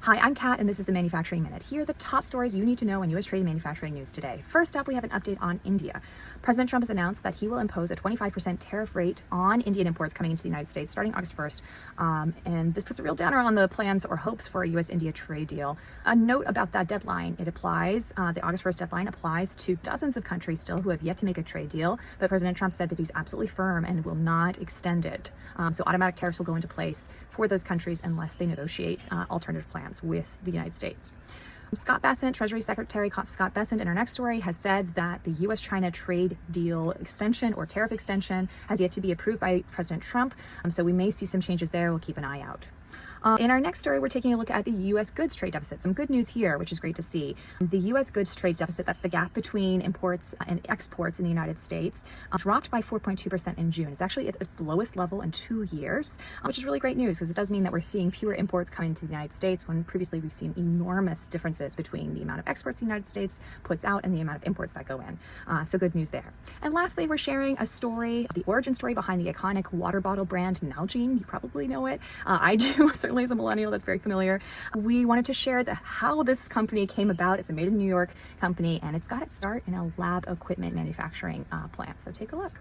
Hi, I'm Kat, and this is the Manufacturing Minute. Here are the top stories you need to know in U.S. trade and manufacturing news today. First up, we have an update on India. President Trump has announced that he will impose a 25% tariff rate on Indian imports coming into the United States starting August 1st. And this puts a real downer on the plans or hopes for a U.S.-India trade deal. A note about that deadline, it applies, the August 1st deadline applies to dozens of countries still who have yet to make a trade deal, but President Trump said that he's absolutely firm and will not extend it. So automatic tariffs will go into place for those countries unless they negotiate alternative plans with the United States. Scott Bessent, Treasury Secretary Scott Bessent, in our next story has said that the U.S.-China trade deal extension or tariff extension has yet to be approved by President Trump. So we may see some changes there. We'll keep an eye out. In our next story, we're taking a look at the U.S. goods trade deficit. Some good news here, which is great to see. The U.S. goods trade deficit, that's the gap between imports and exports in the United States, dropped by 4.2% in June. It's actually at its lowest level in 2 years, which is really great news because it does mean that we're seeing fewer imports coming to the United States when previously we've seen enormous differences between the amount of exports the United States puts out and the amount of imports that go in. So good news there. And lastly, we're sharing a story, the origin story behind the iconic water bottle brand Nalgene. You probably know it. I do. Certainly as a millennial, that's very familiar. We wanted to share how this company came about. It's a made in New York company, and it's got its start in a lab equipment manufacturing plant. So take a look.